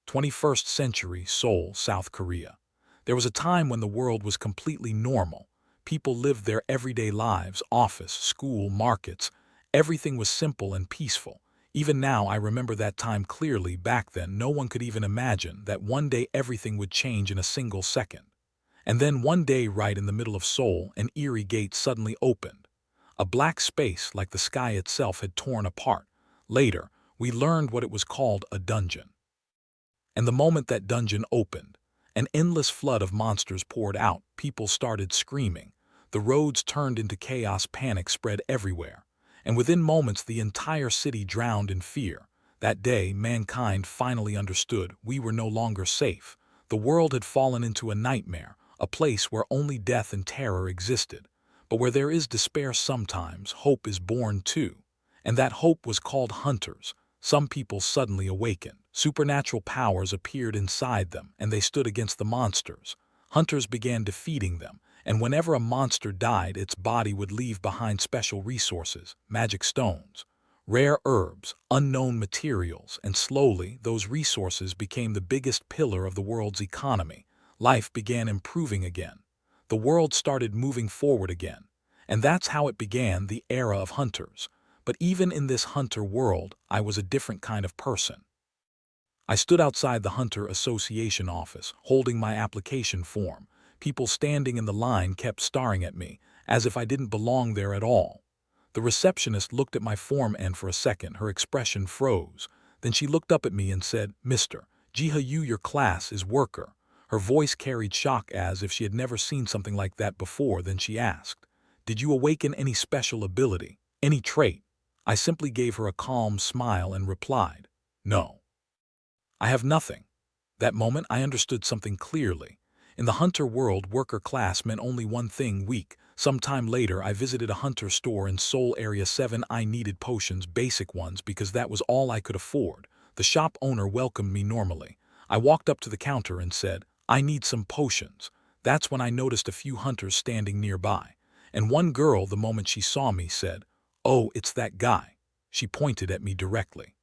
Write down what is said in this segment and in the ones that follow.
21st century Seoul, South Korea. There was a time when the world was completely normal. People lived their everyday lives, office, school, markets. Everything was simple and peaceful. Even now, I remember that time clearly. Back then, no one could even imagine that one day everything would change in a single second. And then one day, right in the middle of Seoul, an eerie gate suddenly opened. A black space like the sky itself had torn apart. Later, we learned what it was called: a dungeon. And the moment that dungeon opened, an endless flood of monsters poured out. People started screaming. The roads turned into chaos, panic spread everywhere. And within moments, the entire city drowned in fear. That day, mankind finally understood we were no longer safe. The world had fallen into a nightmare, a place where only death and terror existed. But where there is despair sometimes, hope is born too. And that hope was called hunters. Some people suddenly awakened. Supernatural powers appeared inside them, and they stood against the monsters. Hunters began defeating them, and whenever a monster died, its body would leave behind special resources, magic stones, rare herbs, unknown materials, and slowly those resources became the biggest pillar of the world's economy. Life began improving again. The world started moving forward again. And that's how it began, the era of hunters. But even in this hunter world, I was a different kind of person. I stood outside the Hunter Association office, holding my application form. People standing in the line kept staring at me, as if I didn't belong there at all. The receptionist looked at my form, and for a second her expression froze. Then she looked up at me and said, "Mr. Jiha Yu, your class is worker." Her voice carried shock, as if she had never seen something like that before. Then she asked, "Did you awaken any special ability, any trait?" I simply gave her a calm smile and replied, "No. I have nothing." That moment I understood something clearly. In the hunter world, worker class meant only one thing: weak. Sometime later, I visited a hunter store in Seoul Area 7. I needed potions, basic ones, because that was all I could afford. The shop owner welcomed me normally. I walked up to the counter and said, "I need some potions." That's when I noticed a few hunters standing nearby. And one girl, the moment she saw me, said, "Oh, it's that guy." She pointed at me directly.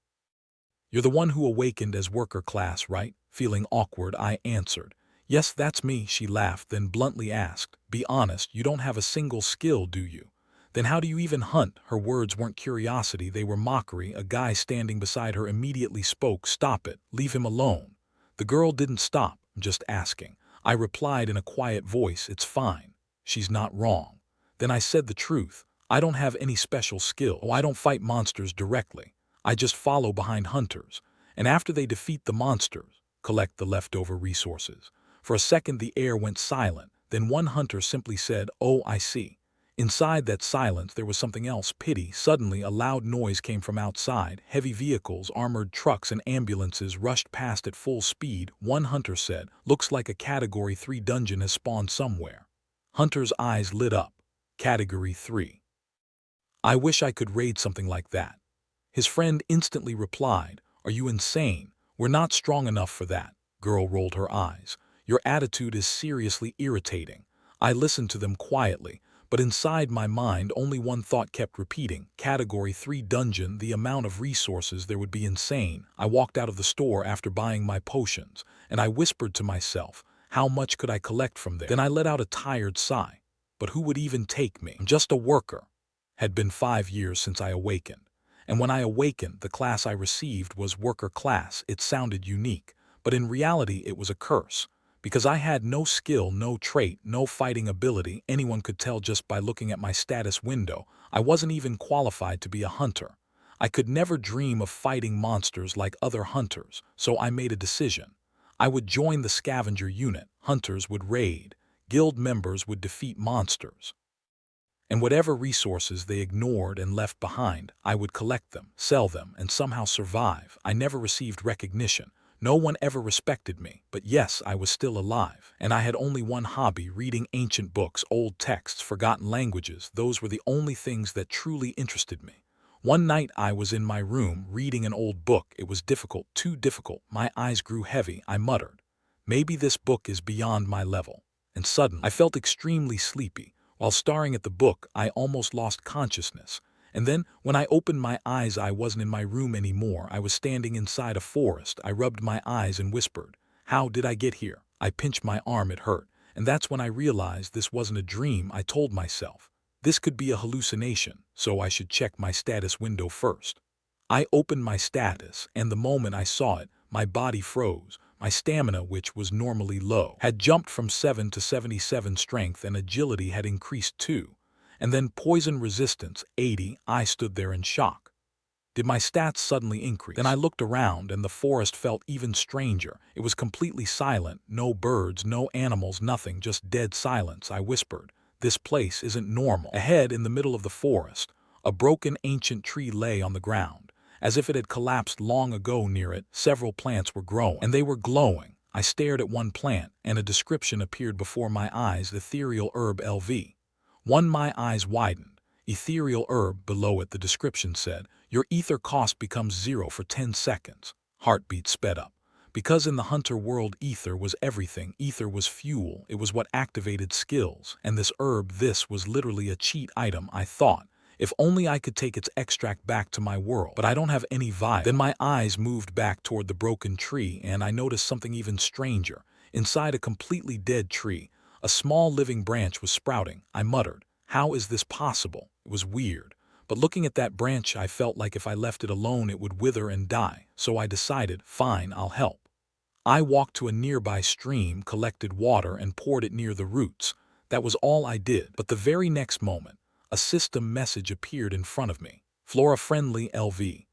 "You're the one who awakened as worker class, right?" Feeling awkward, I answered, "Yes, that's me." She laughed, then bluntly asked, "Be honest, you don't have a single skill, do you? Then how do you even hunt?" Her words weren't curiosity, they were mockery. A guy standing beside her immediately spoke, "Stop it, leave him alone." The girl didn't stop, just asking. I replied in a quiet voice, "It's fine. She's not wrong." Then I said the truth. "I don't have any special skill. I don't fight monsters directly. I just follow behind hunters, and after they defeat the monsters, collect the leftover resources." For a second the air went silent, then one hunter simply said, "Oh, I see." Inside that silence there was something else: pity. Suddenly a loud noise came from outside. Heavy vehicles, armored trucks and ambulances rushed past at full speed. One hunter said, "Looks like a Category 3 dungeon has spawned somewhere." Hunter's eyes lit up. Category 3. I wish I could raid something like that. His friend instantly replied, "Are you insane? We're not strong enough for that." Girl rolled her eyes. "Your attitude is seriously irritating." I listened to them quietly, but inside my mind only one thought kept repeating: Category 3 dungeon, the amount of resources there would be insane. I walked out of the store after buying my potions, and I whispered to myself, how much could I collect from there? Then I let out a tired sigh. But who would even take me? I'm just a worker. Had been 5 years since I awakened. And when I awakened, the class I received was worker class. It sounded unique, but in reality it was a curse. Because I had no skill, no trait, no fighting ability. Anyone could tell just by looking at my status window. I wasn't even qualified to be a hunter. I could never dream of fighting monsters like other hunters, so I made a decision. I would join the scavenger unit. Hunters would raid. Guild members would defeat monsters. And whatever resources they ignored and left behind, I would collect them, sell them, and somehow survive. I never received recognition. No one ever respected me. But yes, I was still alive. And I had only one hobby: reading ancient books, old texts, forgotten languages. Those were the only things that truly interested me. One night I was in my room reading an old book. It was difficult, too difficult. My eyes grew heavy. I muttered, "Maybe this book is beyond my level." And suddenly I felt extremely sleepy. While staring at the book, I almost lost consciousness, And then, when I opened my eyes, I wasn't in my room anymore. I was standing inside a forest. I rubbed my eyes and whispered, "How did I get here?" I pinched my arm, it hurt. And that's when I realized this wasn't a dream. I told myself, this could be a hallucination, so I should check my status window first. I opened my status, and the moment I saw it, my body froze. My stamina, which was normally low, had jumped from 7 to 77 strength, and agility had increased too. And then poison resistance, 80. I stood there in shock. Did my stats suddenly increase? Then I looked around, and the forest felt even stranger. It was completely silent. No birds, no animals, nothing, just dead silence. I whispered, "This place isn't normal." Ahead, in the middle of the forest, a broken ancient tree lay on the ground. As if it had collapsed long ago. Near it, several plants were growing, and they were glowing. I stared at one plant, and a description appeared before my eyes: Ethereal Herb LV. My eyes widened. Ethereal Herb. Below it, the description said, "Your ether cost becomes 0 for 10 seconds. Heartbeat sped up. Because in the hunter world, ether was everything. Ether was fuel. It was what activated skills. And this herb, this was literally a cheat item. I thought, if only I could take its extract back to my world. But I don't have any vibe." Then my eyes moved back toward the broken tree, and I noticed something even stranger. Inside a completely dead tree, a small living branch was sprouting. I muttered, "How is this possible?" It was weird. But looking at that branch, I felt like if I left it alone, it would wither and die. So I decided, fine, I'll help. I walked to a nearby stream, collected water, and poured it near the roots. That was all I did. But the very next moment, a system message appeared in front of me. Flora friendly LV.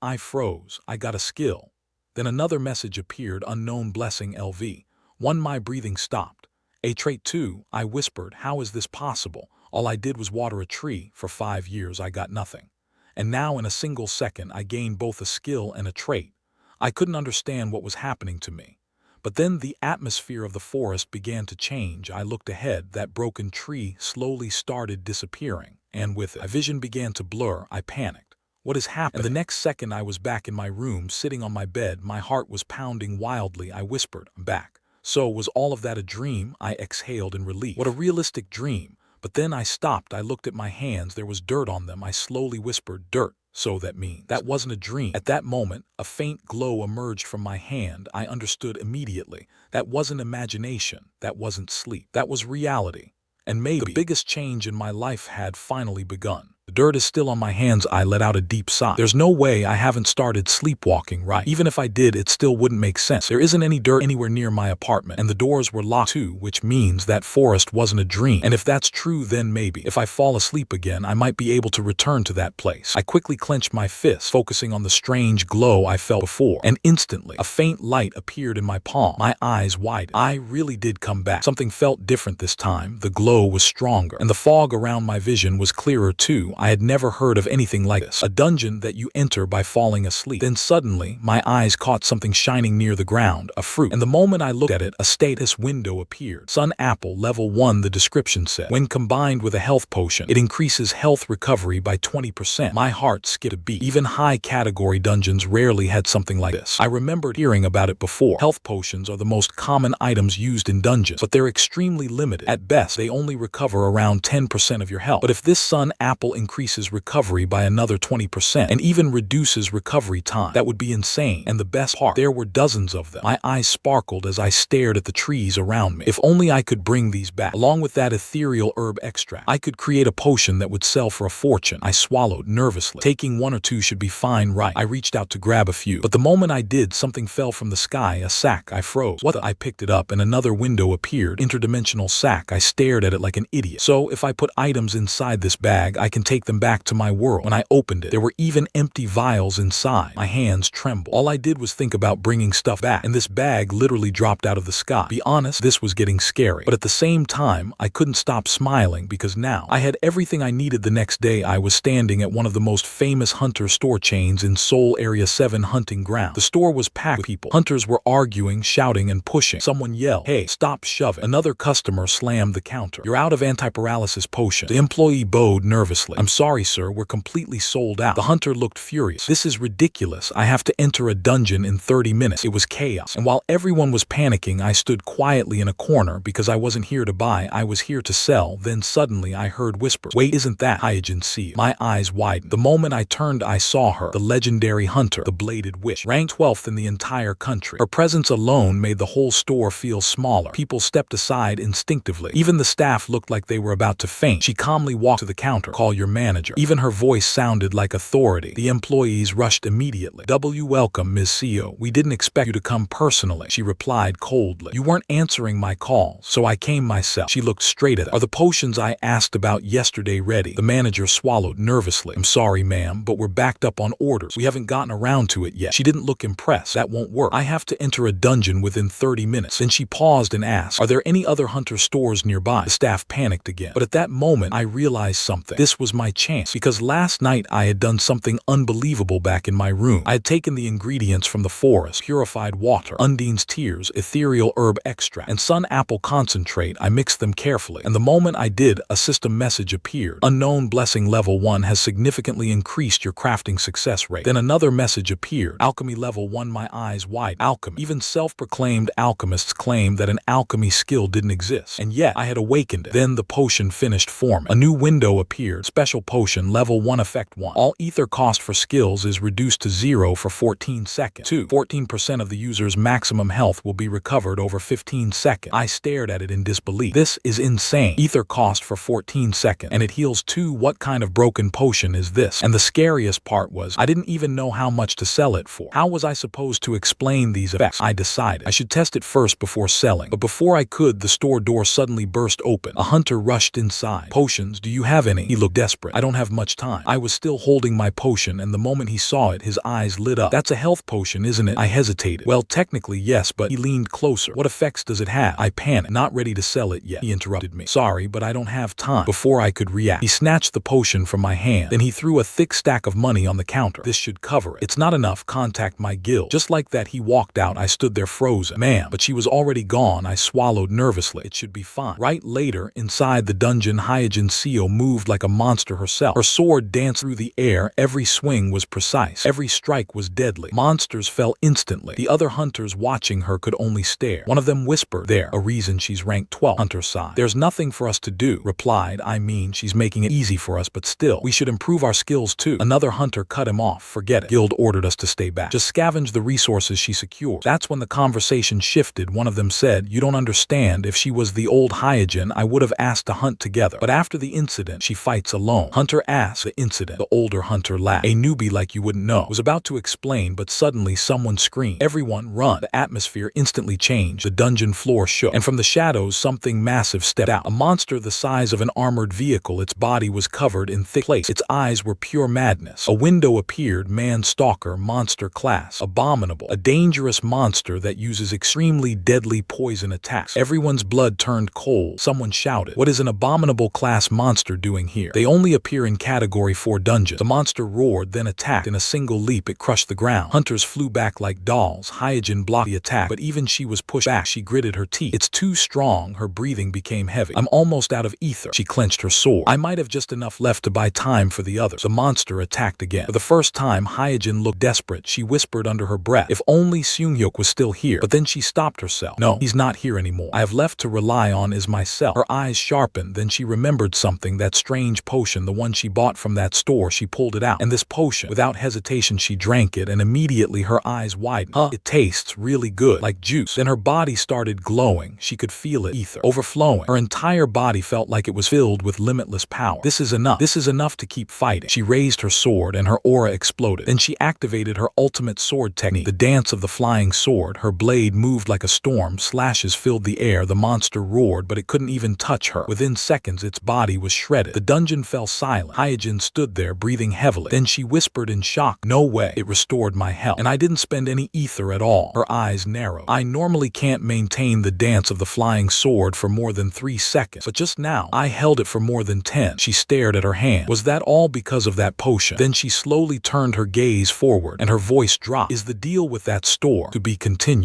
I froze. I got a skill. Then another message appeared: unknown blessing LV. My breathing stopped. A trait 2. I whispered, "How is this possible? All I did was water a tree. For 5 years I got nothing. And now in a single second I gained both a skill and a trait." I couldn't understand what was happening to me. But then the atmosphere of the forest began to change. I looked ahead. That broken tree slowly started disappearing, and with it, my vision began to blur. I panicked. What is happening? And the next second I was back in my room, sitting on my bed. My heart was pounding wildly. I whispered, "I'm back." So was all of that a dream? I exhaled in relief. What a realistic dream. But then I stopped. I looked at my hands. There was dirt on them. I slowly whispered, "Dirt. So that means that wasn't a dream." At that moment, a faint glow emerged from my hand. I understood immediately. That wasn't imagination. That wasn't sleep. That was reality. And maybe the biggest change in my life had finally begun. The dirt is still on my hands. I let out a deep sigh. There's no way I haven't started sleepwalking, right? Even if I did, it still wouldn't make sense. There isn't any dirt anywhere near my apartment, and the doors were locked too, which means that forest wasn't a dream. And if that's true, then maybe, if I fall asleep again, I might be able to return to that place. I quickly clenched my fist, focusing on the strange glow I felt before, and instantly, a faint light appeared in my palm. My eyes widened. I really did come back. Something felt different this time. The glow was stronger, and the fog around my vision was clearer too. I had never heard of anything like this. A dungeon that you enter by falling asleep. Then suddenly, my eyes caught something shining near the ground, a fruit. And the moment I looked at it, a status window appeared. Sun apple, level 1, the description said. When combined with a health potion, it increases health recovery by 20%. My heart skipped a beat. Even high category dungeons rarely had something like this. I remembered hearing about it before. Health potions are the most common items used in dungeons, but they're extremely limited. At best, they only recover around 10% of your health. But if this sun apple increases recovery by another 20% and even reduces recovery time, that would be insane. And the best part, there were dozens of them. My eyes sparkled as I stared at the trees around me. If only I could bring these back. Along with that ethereal herb extract, I could create a potion that would sell for a fortune. I swallowed nervously. Taking 1 or 2 should be fine, right? I reached out to grab a few, but the moment I did, something fell from the sky, a sack. I froze. What the? I picked it up and another window appeared. Interdimensional sack. I stared at it like an idiot. So if I put items inside this bag, I can take them back to my world. When I opened it, there were even empty vials inside. My hands trembled. All I did was think about bringing stuff back, and this bag literally dropped out of the sky. Be honest, this was getting scary. But at the same time, I couldn't stop smiling because now I had everything I needed. The next day, I was standing at one of the most famous hunter store chains in Seoul Area 7 hunting ground. The store was packed with people. Hunters were arguing, shouting, and pushing. Someone yelled, "Hey, stop shoving." Another customer slammed the counter. "You're out of anti-paralysis potion." The employee bowed nervously. "I'm sorry sir, we're completely sold out. The hunter looked furious. This is ridiculous. I have to enter a dungeon in 30 minutes. It was chaos. And while everyone was panicking, I stood quietly in a corner because I wasn't here to buy, I was here to sell. Then suddenly I heard whispers. Wait, isn't that Jiha Yu? My eyes widened. The moment I turned, I saw her, the legendary hunter, the bladed witch, ranked 12th in the entire country. Her presence alone made the whole store feel smaller. People stepped aside instinctively. Even the staff looked like they were about to faint. She calmly walked to the counter. Call your manager. Even her voice sounded like authority. The employees rushed immediately. Welcome, Ms. CEO. We didn't expect you to come personally, she replied coldly. You weren't answering my calls, so I came myself. She looked straight at us. Are the potions I asked about yesterday ready? The manager swallowed nervously. I'm sorry, ma'am, but we're backed up on orders. We haven't gotten around to it yet. She didn't look impressed. That won't work. I have to enter a dungeon within 30 minutes. Then she paused and asked, are there any other hunter stores nearby? The staff panicked again. But at that moment, I realized something. This was my chance, because last night I had done something unbelievable back in my room. I had taken the ingredients from the forest, purified water, Undine's tears, ethereal herb extract, and sun apple concentrate. I mixed them carefully, and the moment I did, a system message appeared. Unknown blessing level 1 has significantly increased your crafting success rate. Then another message appeared. Alchemy level 1. My eyes wide. Alchemy. Even self-proclaimed alchemists claimed that an alchemy skill didn't exist, and yet I had awakened it. Then the potion finished forming. A new window appeared. Special potion level 1 effect 1. All ether cost for skills is reduced to 0 for 14 seconds. 2. 14% of the user's maximum health will be recovered over 15 seconds. I stared at it in disbelief. This is insane. Ether cost for 14 seconds, and it heals 2. What kind of broken potion is this? And the scariest part was, I didn't even know how much to sell it for. How was I supposed to explain these effects? I decided I should test it first before selling. But before I could, the store door suddenly burst open. A hunter rushed inside. Potions, do you have any? He looked desperate. I don't have much time. I was still holding my potion, and the moment he saw it, his eyes lit up. That's a health potion, isn't it? I hesitated. Well, technically yes, but he leaned closer. What effects does it have? I panicked. Not ready to sell it yet. He interrupted me. Sorry, but I don't have time. Before I could react, he snatched the potion from my hand. Then he threw a thick stack of money on the counter. This should cover it. It's not enough. Contact my guild. Just like that, he walked out. I stood there frozen. Ma'am, but she was already gone. I swallowed nervously. It should be fine. Right later, inside the dungeon, Jiha Yu moved like a monster herself. Her sword danced through the air. Every swing was precise. Every strike was deadly. Monsters fell instantly. The other hunters watching her could only stare. One of them whispered, there, a reason she's ranked 12. Hunter sighed. There's nothing for us to do, replied. I mean, she's making it easy for us, but still, we should improve our skills too. Another hunter cut him off. Forget it. Guild ordered us to stay back. Just scavenge the resources she secured. That's when the conversation shifted. One of them said, you don't understand. If she was the old Hyojin, I would have asked to hunt together. But after the incident, she fights alone. Hunter asked, the incident. The older hunter laughed. A newbie like you wouldn't know. Was about to explain, but suddenly someone screamed. Everyone run. The atmosphere instantly changed. The dungeon floor shook, and from the shadows something massive stepped out. A monster the size of an armored vehicle. Its body was covered in thick lace. Its eyes were pure madness. A window appeared. Man stalker, monster class. Abominable. A dangerous monster that uses extremely deadly poison attacks. Everyone's blood turned cold. Someone shouted, what is an abominable class monster doing here? They only appear in category 4 dungeons. The monster roared, then attacked. In a single leap, it crushed the ground. Hunters flew back like dolls. Hyojin blocked the attack, but even she was pushed back. She gritted her teeth. It's too strong. Her breathing became heavy. I'm almost out of ether. She clenched her sword. I might have just enough left to buy time for the others. The monster attacked again. For the first time, Hyojin looked desperate. She whispered under her breath, if only Seunghyuk was still here. But then she stopped herself. No, he's not here anymore. I have left to rely on is myself. Her eyes sharpened. Then she remembered something. That strange potion, the one she bought from that store. She pulled it out. And this potion, without hesitation, she drank it, and immediately her eyes widened. It tastes really good, like juice. Then her body started glowing. She could feel it, ether, overflowing. Her entire body felt like it was filled with limitless power. This is enough. This is enough to keep fighting. She raised her sword, and her aura exploded. Then she activated her ultimate sword technique, the dance of the flying sword. Her blade moved like a storm. Slashes filled the air. The monster roared, but it couldn't even touch her. Within seconds, its body was shredded. The dungeon fell silent. Hyojin stood there, breathing heavily. Then she whispered in shock, no way. It restored my health, and I didn't spend any ether at all. Her eyes narrowed. I normally can't maintain the dance of the flying sword for more than 3 seconds, but just now, I held it for more than 10. She stared at her hand. Was that all because of that potion? Then she slowly turned her gaze forward, and her voice dropped. Is the deal with that store to be continued?